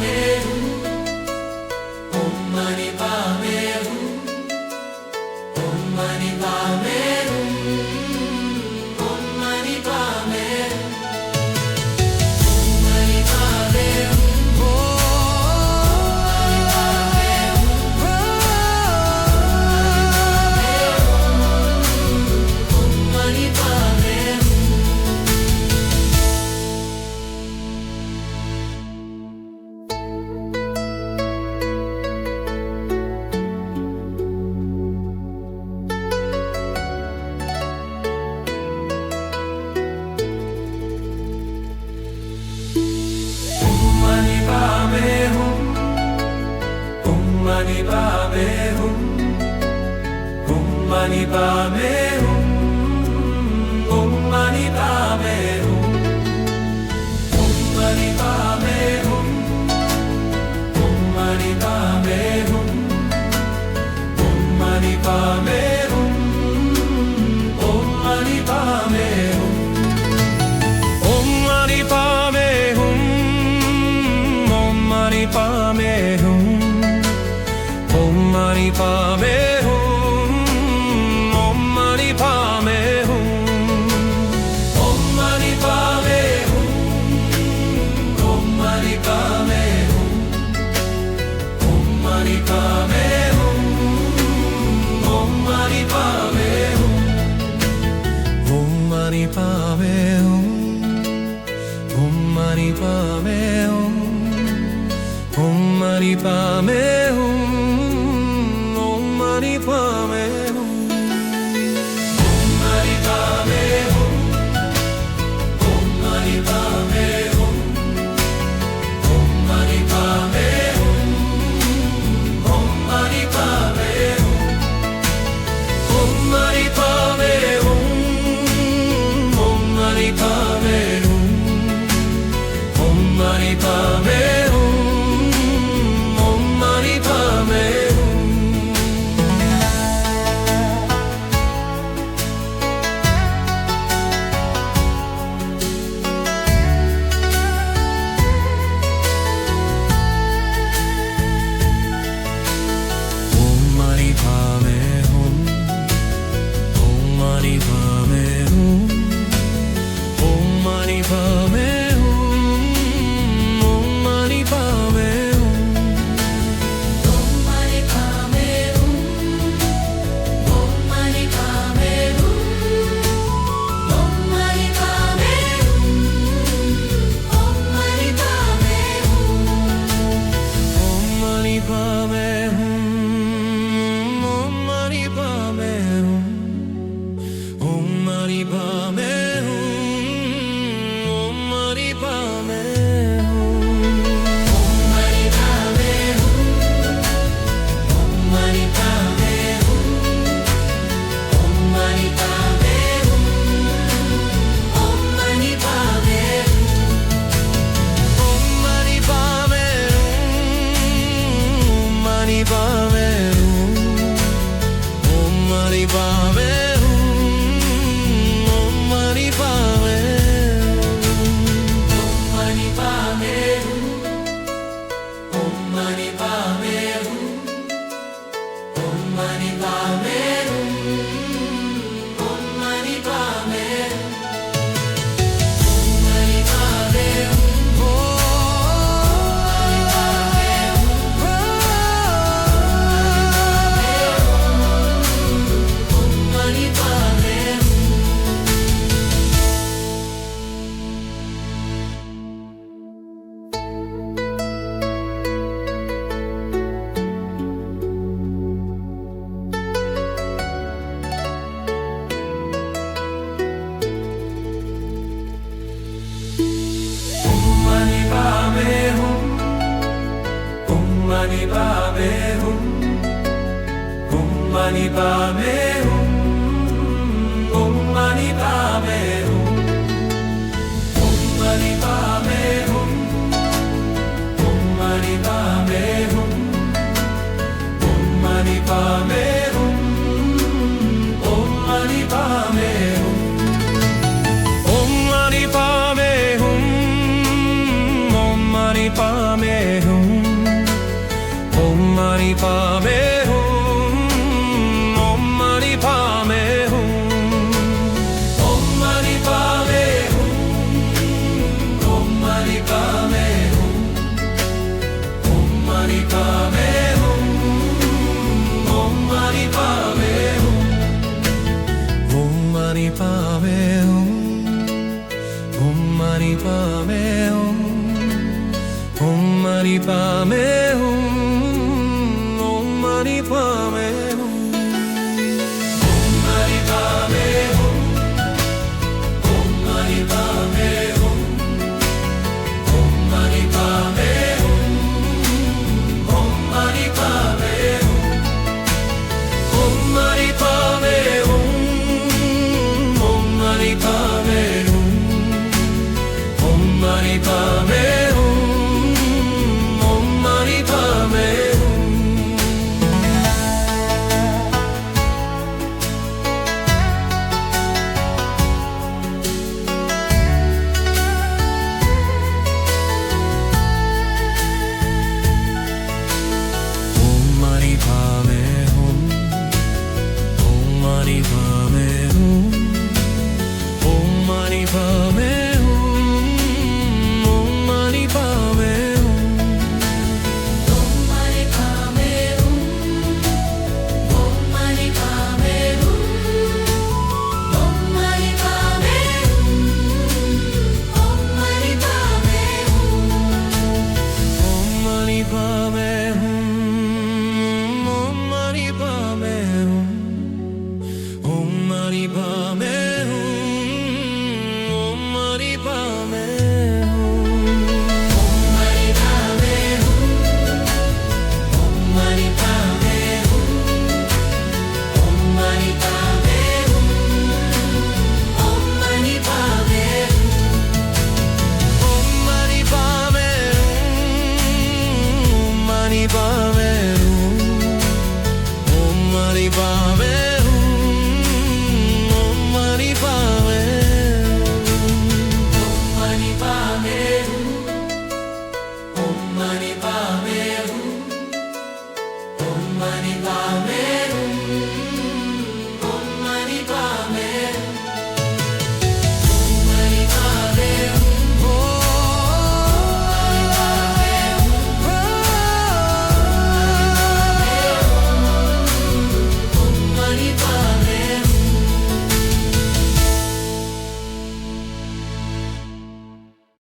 Mani Padme Hum, Mani Padme Hum, Mani Padme Hum, Mani Padme Hum, Mani Padme Hum, Mani Padme Hum, Mani Padme Hum, Mani Padme Hum, Mani Padme Hum. Mani Padme Hum, Mani Padme Hum, Mani Padme Hum, Mani Padme Hum, Mani Padme Hum, Mani Padme Hum, Mani Padme Hum, Mani Padme Hum, Mani Padme Hum. Mani Padme Hum, Mani Padme Hum, Mani Padme Hum, Mani Padme Hum, Mani Padme Hum, Mani Padme Hum, Mani Padme Hum, Mani Padme Hum, Mani Padme Hum. Mani Padme Hum, Mani Padme Hum, Mani Padme Hum, Mani Padme Hum, Mani Padme Hum, Mani Padme Hum, Mani Padme Hum, Mani Padme Hum, Mani Padme Hum, Mani Padme Hum, Mani Padme Hum. Mani Padme Hum, Mani Padme Hum, Mani Padme Hum, Mani Padme Hum, Mani Padme Hum, Mani Padme Hum, Mani Padme Hum, Mani Padme Hum. Mani Padme Hum, Mani Padme Hum, Mani Padme Hum, Mani Padme Hum, Mani Padme Mani Padme Hum, Mani Padme Hum, Mani Padme Hum, Mani Padme Hum, Mani Padme Hum, Mani Padme Hum, Mani Padme Hum, Mani Padme Hum. Mani Padme Hum, Mani Padme Hum, mani padme hum, om mani padme hum, om mani padme hum, om mani padme hum, om mani padme hum, om mani padme hum, om mani padme hum, om mani padme hum, om mani padme hum, om mani padme